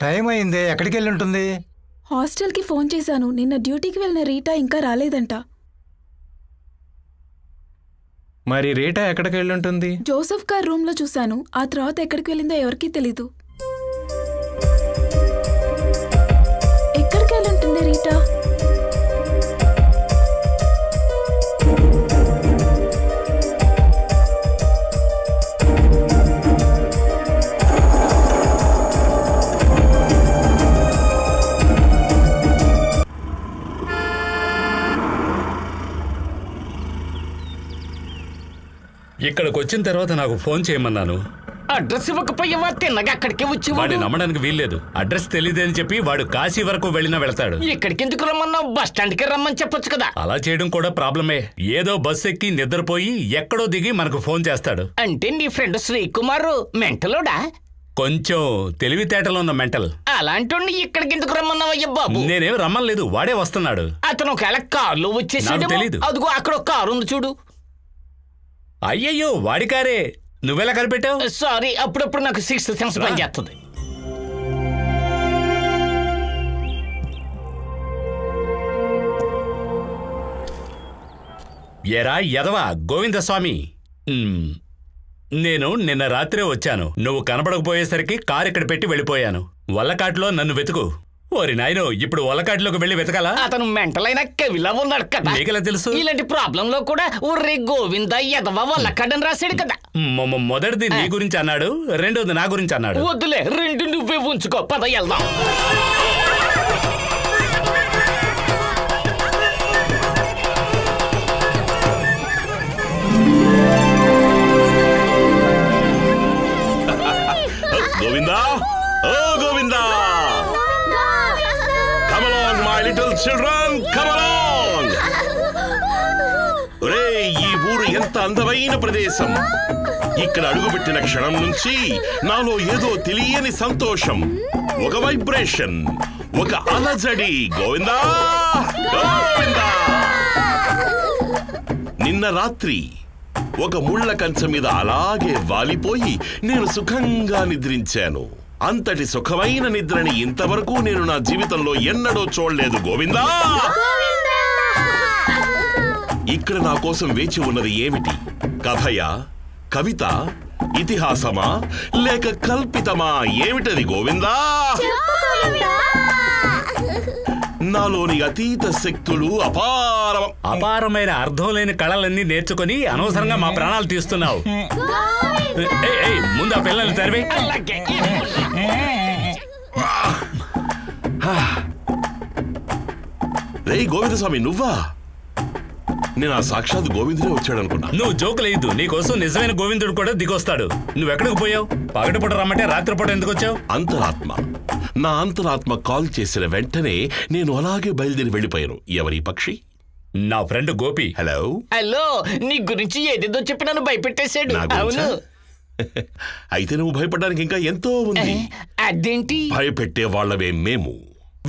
Time అయింది, ఎక్కడికి వెళ్ళి ఉంటుంది? హాస్టల్కి ఫోన్ చేశాను. నిన్న డ్యూటీకి వెళ్ళిన రీటా ఇంకా రాలేదంట. మరి రీటా ఎక్కడికి వెళ్ళి ఉంటుంది? జోసెఫ్ గారి రూమ్లో చూశాను. ఆ తర్వాత ఎక్కడికి వెళ్ళిందో ఎవరికీ తెలీదు. ఎక్కడికి వెళ్ళి ఉంటుంది రీటా? ఇక్కడికి వచ్చిన తర్వాత నాకు ఫోన్ చేయమన్నాను. అడ్రస్ ఇవ్వకపోయేవా? తిన్నగా అక్కడికి వచ్చి వాడిని నమ్మడానికి వీల్లేదు. అడ్రస్ తెలియదని చెప్పి వాడు కాశీ వరకు వెళ్ళినా వెళ్తాడు. ఇక్కడికి ఎందుకు రమ్మన్నావు? బస్ స్టాండ్కి రమ్మని చెప్పొచ్చు కదా. అలా చేయడం కూడా ప్రాబ్లమే. ఏదో బస్ ఎక్కి నిద్రపోయి ఎక్కడో దిగి మనకు ఫోన్ చేస్తాడు. అంటే నీ ఫ్రెండ్ శ్రీకుమారు మెంటలోడా? కొంచెం తెలివితేటలో ఉన్న మెంటల్. అలాంటి ఇక్కడికి ఎందుకు రమ్మన్నావయ్యా బాబు? నేనేం రమ్మలేదు, వాడే వస్తున్నాడు. అతను ఒకవేళ కారులో వచ్చేసాడు. తెలీదు. అదిగో అక్కడ ఒక కారు ఉంది చూడు. అయ్యయ్యో, వాడి కారే. నువ్వెలా కనిపెట్టావు? సారీ, అప్పుడప్పుడు నాకు సిక్స్త్ సెన్స్ పనిచేస్తుంది. ఎరా ఎదవా గోవిందస్వామి, నేను నిన్న రాత్రే వచ్చాను. నువ్వు కనబడకపోయేసరికి కారు ఇక్కడ పెట్టి వెళ్ళిపోయాను. వల్లకాట్లో నన్ను వెతుకు. ఓరి నాయనో, ఇప్పుడు వల్లకాటిలోకి వెళ్ళి వెతకాలా? అతను మెంటలైన కవిలా ఉన్నాడు కదా. నీకెలా తెలుసు? ఇలాంటి ప్రాబ్లం లో కూడా ఒర్రే గోవింద ఎదవ వల్లకాడని రాశాడు కదా. మొదటిది నీ గురించి అన్నాడు, రెండోది నా గురించి అన్నాడు. వద్దులే, రెండు నువ్వే ఉంచుకో. పద వెళ్దాం. గోవిందా, ఓ Govinda, come along my little children, come along. ఒరే, ఈ ఊరు ఎంత అందమైన ప్రదేశం. ఇక్కడ అడుగుపెట్టిన క్షణం నుంచి నాలో ఏదో తెలియని సంతోషం, ఒక వైబ్రేషన్, ఒక అలజడి. గోవిందా, గోవిందా. నిన్న రాత్రి ఒక ముళ్ళ కంచె మీద అలాగే వాలిపోయి నేను సుఖంగా నిద్రించాను. అంతటి సుఖమైన నిద్రని ఇంతవరకు నేను నా జీవితంలో ఎన్నడూ చూడలేదు. గోవిందా, ఇక్కడ నా కోసం వేచి ఉన్నది ఏమిటి? కథయా, కవిత, ఇతిహాసమా, లేక కల్పితమా? ఏమిటది గోవిందా? నాలోని అతీత శక్తులు అపారమైన అర్థం లేని కళలన్నీ నేర్చుకుని అనవసరంగా మా ప్రాణాలు తీస్తున్నావు. ముందు ఆ పిల్లల్ని తరివి. రే గోవిందస్వామి, నువ్వా? నేను ఆ సాక్షాత్ గోవిందుడే వచ్చాడనుకున్నా. నువ్వు జోకులేదు. నీకోసం నిజమైన గోవిందుడు కూడా దిగొస్తాడు. నువ్వెక్కడికి పోయావు? పగటిపూట రమ్మంటే రాత్రిపూట ఎందుకు వచ్చావు? అంతరాత్మ, నా అంతరాత్మ కాల్ చేసిన వెంటనే నేను అలాగే బయలుదేరి వెళ్ళిపోయాను. ఎవరి పక్షి? నా ఫ్రెండ్ గోపి. హలో హలో, నీ గురించి ఏదేదో చెప్పి నన్ను భయపెట్టేశాడు. అవును. అయితే నువ్వు భయపడడానికి ఇంకా ఎంతో ఉంది. అదేంటి? భయపెట్టే వాళ్ళవే మేము.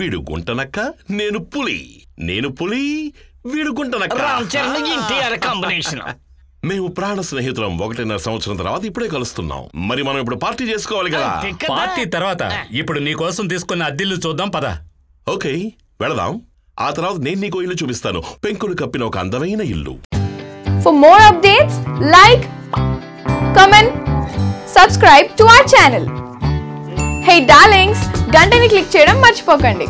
వీడు గుంటనక్క, నేను పులి. నేను పులి, వీడు గుంటనక్క. కాంబినేషన్. మేము ప్రాణ స్నేహితులం. 1.5 సంవత్సరం తర్వాత ఇప్పుడే కలుస్తున్నాం. మరి మనం ఇప్పుడు పార్టీ చేసుకోవాలి కదా. పార్టీ తర్వాత ఇప్పుడు నీ కోసం తీసుకున్న అద్దిల్లు చూద్దాం పద. ఓకే, వెళదాం. ఆ తర్వాత నేను నీకు ఇల్లు చూపిస్తాను. పెంకులు కప్పిన ఒక అందమైన ఇల్లు. For more updates, like, comment, subscribe to our channel. Hey darlings, గంటని click చేయడం మర్చిపోకండి.